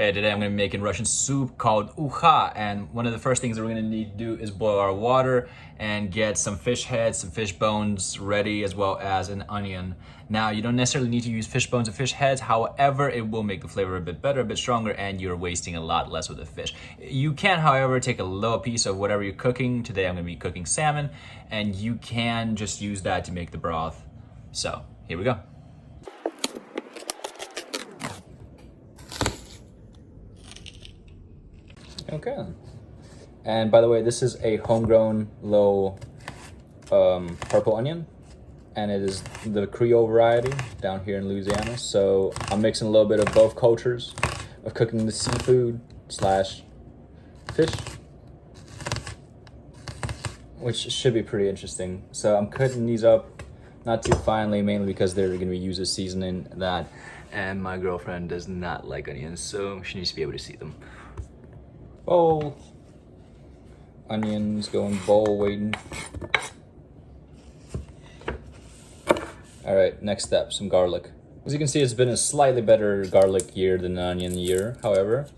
Hey, today I'm going to be making Russian soup called Ukha, and one of the first things that we're going to need to do is boil our water and get some fish heads, some fish bones ready, as well as an onion. Now, you don't necessarily need to use fish bones and fish heads, however, it will make the flavor a bit better, a bit stronger, and you're wasting a lot less with the fish. You can, however, take a little piece of whatever you're cooking. Today I'm going to be cooking salmon, and you can just use that to make the broth. So, here we go. Okay. And by the way, this is a homegrown low purple onion, and it is the Creole variety down here in Louisiana. So I'm mixing a little bit of both cultures of cooking the seafood slash fish, which should be pretty interesting. So I'm cutting these up not too finely, mainly because they're going to be used as seasoning that, and my girlfriend does not like onions, so she needs to be able to see them. Bowl. Onions going bowl waiting. All right, next step, some garlic. As you can see, it's been a slightly better garlic year than an onion year. However,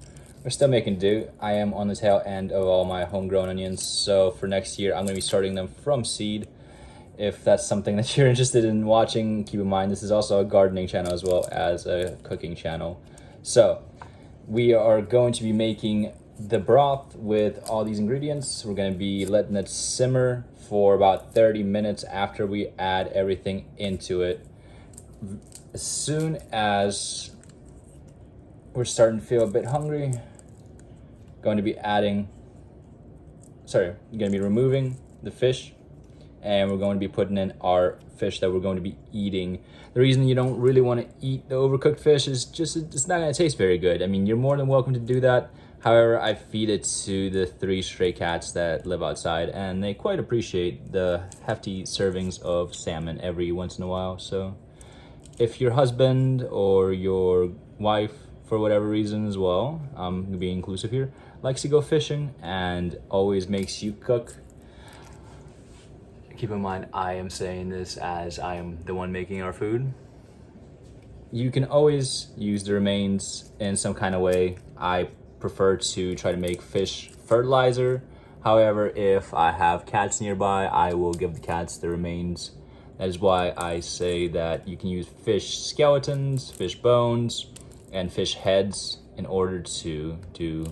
we're still making do. I am on the tail end of all my homegrown onions, so for next year, I'm gonna be starting them from seed. If that's something that you're interested in watching, keep in mind, this is also a gardening channel as well as a cooking channel. So we are going to be making the broth with all these ingredients. We're going to be letting it simmer for about 30 minutes after we add everything into it. As soon as we're starting to feel a bit hungry, going to be removing the fish, and we're going to be putting in our fish that we're going to be eating. The reason you don't really want to eat the overcooked fish is just it's not going to taste very good. I mean, you're more than welcome to do that. However, I feed it to the 3 stray cats that live outside, and they quite appreciate the hefty servings of salmon every once in a while. So if your husband or your wife, for whatever reason as well, I'm gonna be inclusive here, likes to go fishing and always makes you cook, keep in mind I am saying this as I am the one making our food. You can always use the remains in some kind of way. I prefer to try to make fish fertilizer. However, if I have cats nearby, I will give the cats the remains. That is why I say that you can use fish skeletons, fish bones, and fish heads in order to do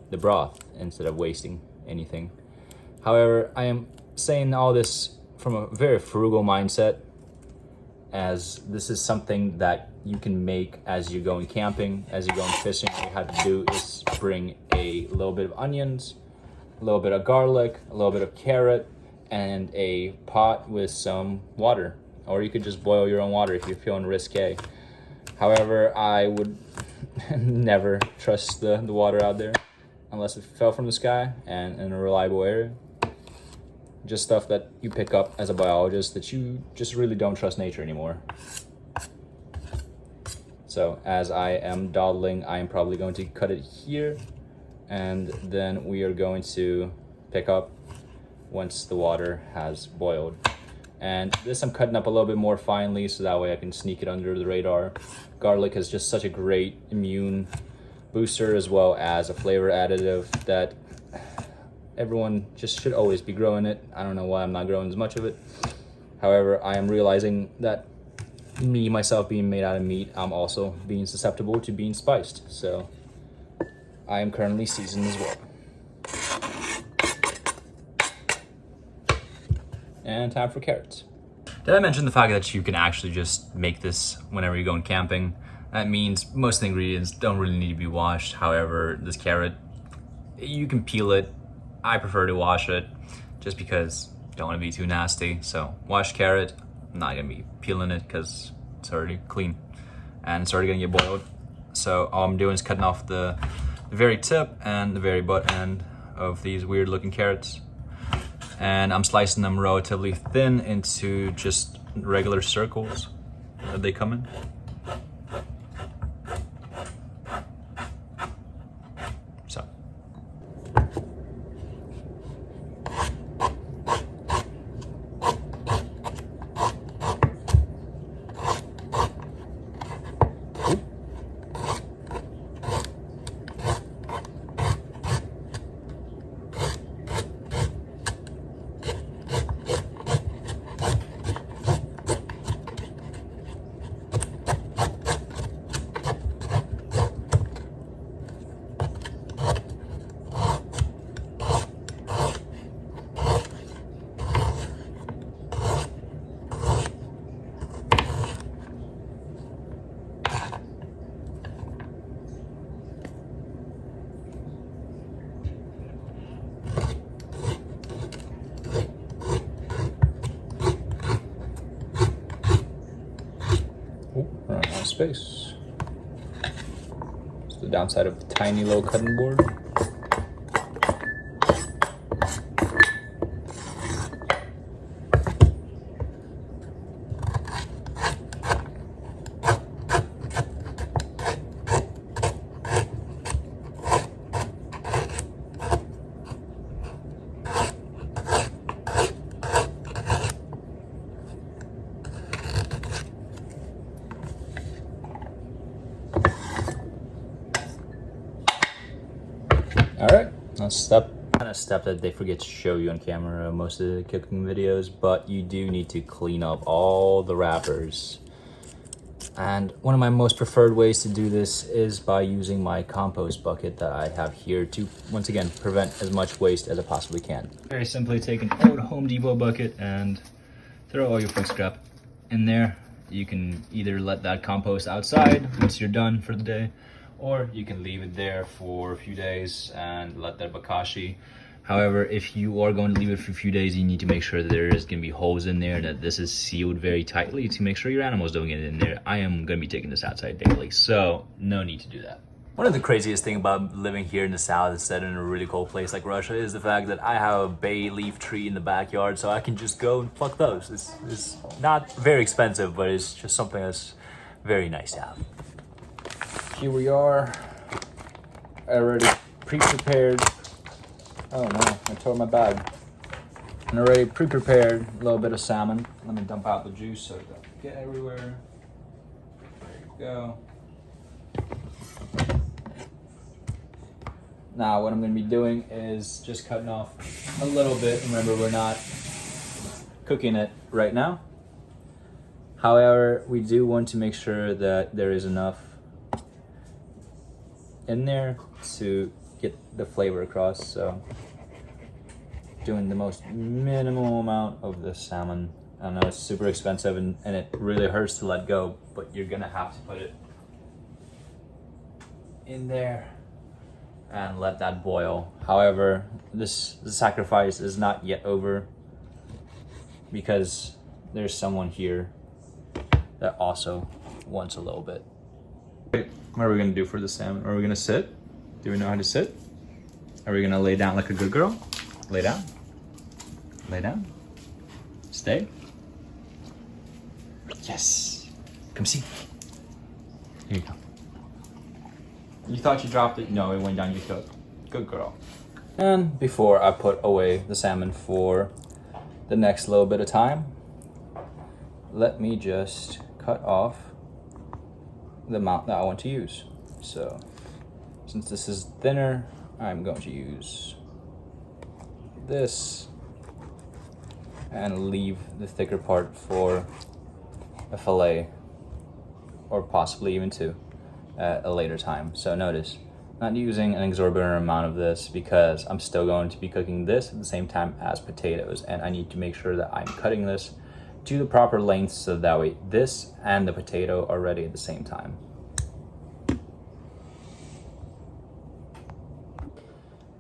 the broth instead of wasting anything. However, I am saying all this from a very frugal mindset, as this is something that you can make as you're going camping, as you're going fishing. All you have to do is bring a little bit of onions, a little bit of garlic, a little bit of carrot, and a pot with some water. Or you could just boil your own water if you're feeling risque. However, I would never trust the water out there unless it fell from the sky and in a reliable area. Just stuff that you pick up as a biologist that you just really don't trust nature anymore. So as I am dawdling, I am probably going to cut it here, and then we are going to pick up once the water has boiled. And this I'm cutting up a little bit more finely so that way I can sneak it under the radar. Garlic is just such a great immune booster as well as a flavor additive that everyone just should always be growing it. I don't know why I'm not growing as much of it. However, I am realizing that me, myself being made out of meat, I'm also being susceptible to being spiced. So I am currently seasoned as well. And time for carrots. Did I mention the fact that you can actually just make this whenever you're going camping? That means most of the ingredients don't really need to be washed. However, this carrot, you can peel it. I prefer to wash it just because I don't want to be too nasty. So washed carrot, I'm not gonna be peeling it because it's already clean and it's already gonna get boiled. So all I'm doing is cutting off the very tip and the very butt end of these weird looking carrots. And I'm slicing them relatively thin into just regular circles that they come in. So. space. It's the downside of the tiny little cutting board. All right, a step that they forget to show you on camera most of the cooking videos, but you do need to clean up all the wrappers. And one of my most preferred ways to do this is by using my compost bucket that I have here to, once again, prevent as much waste as I possibly can. Very simply take an old Home Depot bucket and throw all your food scrap in there. You can either let that compost outside once you're done for the day, or you can leave it there for a few days and let that bokashi. However, if you are going to leave it for a few days, you need to make sure that there is going to be holes in there, that this is sealed very tightly to make sure your animals don't get in there. I am going to be taking this outside daily, so no need to do that. One of the craziest things about living here in the south instead in a really cold place like Russia is the fact that I have a bay leaf tree in the backyard, so I can just go and pluck those. It's not very expensive, but it's just something that's very nice to have. Here we are, already pre-prepared. Oh no, I tore my bag. And already pre-prepared a little bit of salmon. Let me dump out the juice so it doesn't get everywhere. There you go. Now what I'm going to be doing is just cutting off a little bit. Remember, we're not cooking it right now. However, we do want to make sure that there is enough in there to get the flavor across. So doing the most minimal amount of the salmon. I know it's super expensive and it really hurts to let go, but you're gonna have to put it in there and let that boil. However, the sacrifice is not yet over because there's someone here that also wants a little bit. What are we gonna do for the salmon? Are we gonna sit? Do we know how to sit? Are we gonna lay down like a good girl? Lay down. Lay down. Stay. Yes. Come see. Here you go. You thought you dropped it? No, it went down your throat. Good girl. And before I put away the salmon for the next little bit of time, let me just cut off the amount that I want to use. So since this is thinner, I'm going to use this and leave the thicker part for a fillet, or possibly even two at a later time. So notice, not using an exorbitant amount of this because I'm still going to be cooking this at the same time as potatoes, and I need to make sure that I'm cutting this to the proper length so that way this and the potato are ready at the same time.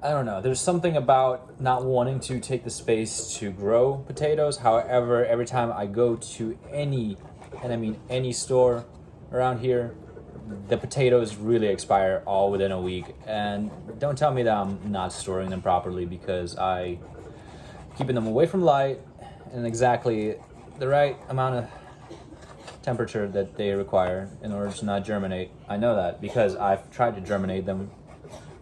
I don't know, there's something about not wanting to take the space to grow potatoes. However, every time I go to any, and I mean any store around here, the potatoes really expire all within a week. And don't tell me that I'm not storing them properly, because I keeping them away from light and exactly the right amount of temperature that they require in order to not germinate. I know that because I've tried to germinate them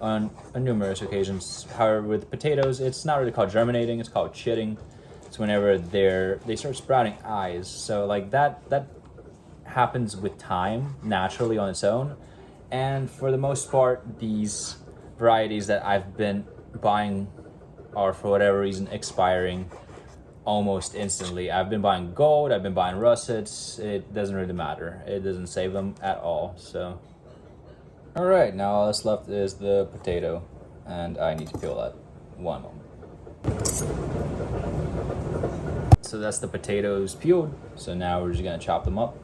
on numerous occasions. However, with potatoes, it's not really called germinating, it's called chitting. It's whenever they start sprouting eyes. So like that happens with time, naturally on its own. And for the most part, these varieties that I've been buying are, for whatever reason, expiring almost instantly. I've been buying gold, I've been buying russets, it doesn't really matter. It doesn't save them at all, so. All right, now all that's left is the potato, and I need to peel that. One moment. So that's the potatoes peeled. So now we're just gonna chop them up.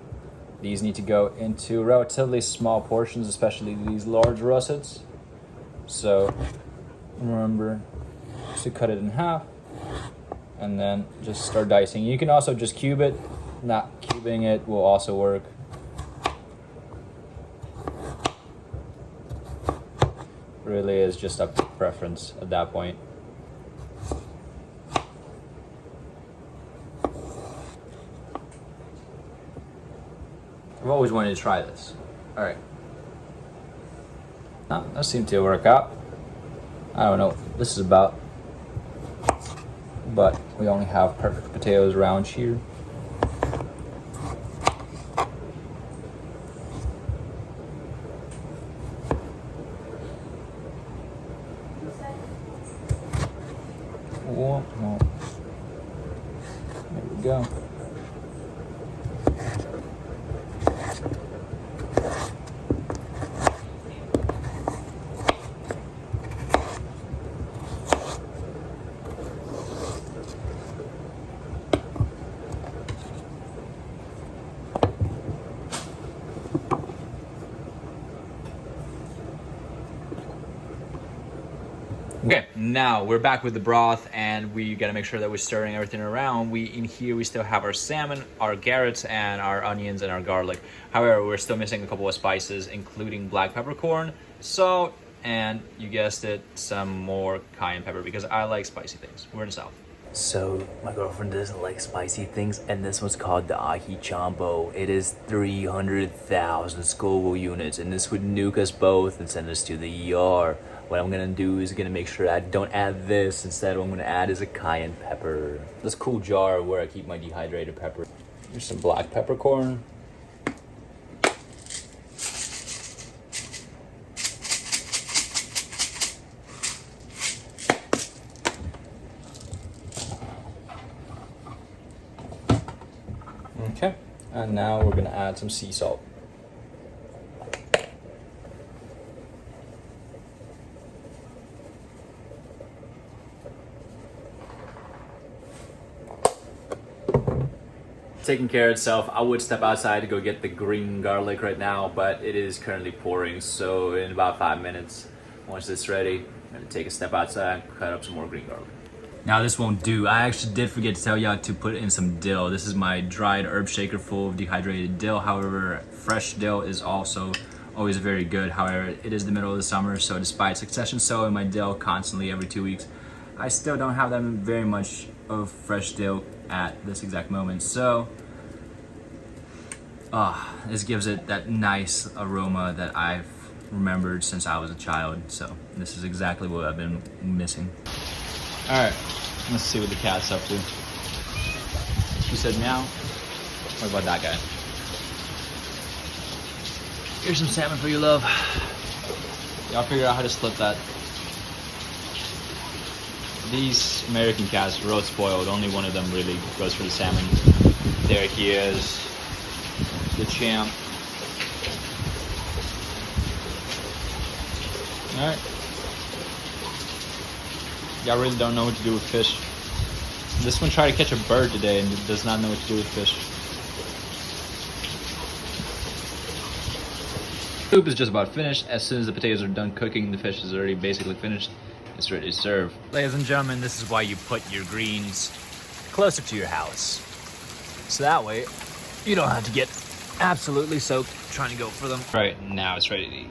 These need to go into relatively small portions, especially these large russets. So remember to cut it in half and then just start dicing. You can also just cube it. Not cubing it will also work. really is just up to preference at that point. I've always wanted to try this. All right. That seemed to work out. I don't know what this is about, but we only have perfect potatoes around here. Whoa. There we go. Okay, now we're back with the broth, and we gotta make sure that we're stirring everything around. In here we still have our salmon, our carrots, and our onions and our garlic. However, we're still missing a couple of spices, including black peppercorn, salt, and you guessed it, some more cayenne pepper, because I like spicy things. We're in the South. So my girlfriend doesn't like spicy things, and this one's called the ahi chambo. It is 300,000 Scoville units, and this would nuke us both and send us to the ER. What I'm gonna do is gonna make sure I don't add this. Instead, what I'm gonna add is a cayenne pepper. This cool jar where I keep my dehydrated pepper. Here's some black peppercorn. Okay, and now we're gonna add some sea salt. Taking care of itself. I would step outside to go get the green garlic right now, but it is currently pouring, so in about 5 minutes, once it's ready, I'm gonna take a step outside, cut up some more green garlic. Now this won't do. I actually did forget to tell y'all to put in some dill. This is my dried herb shaker full of dehydrated dill. However, fresh dill is also always very good. However, it is the middle of the summer, so despite succession sowing my dill constantly every 2 weeks, I still don't have that very much of fresh dill at this exact moment. So this gives it that nice aroma that I've remembered since I was a child. So this is exactly what I've been missing. All right, let's see what the cat's up to. She said meow. What about that guy? Here's some salmon for you, love. Y'all figure out how to split that. These American cats are real spoiled. Only one of them really goes for the salmon. There he is, the champ. All right. Y'all really don't know what to do with fish. This one tried to catch a bird today and does not know what to do with fish. Soup is just about finished. As soon as the potatoes are done cooking, the fish is already basically finished. It's ready to serve. Ladies and gentlemen, this is why you put your greens closer to your house. So that way, you don't have to get absolutely soaked trying to go for them. Right, now it's ready to eat.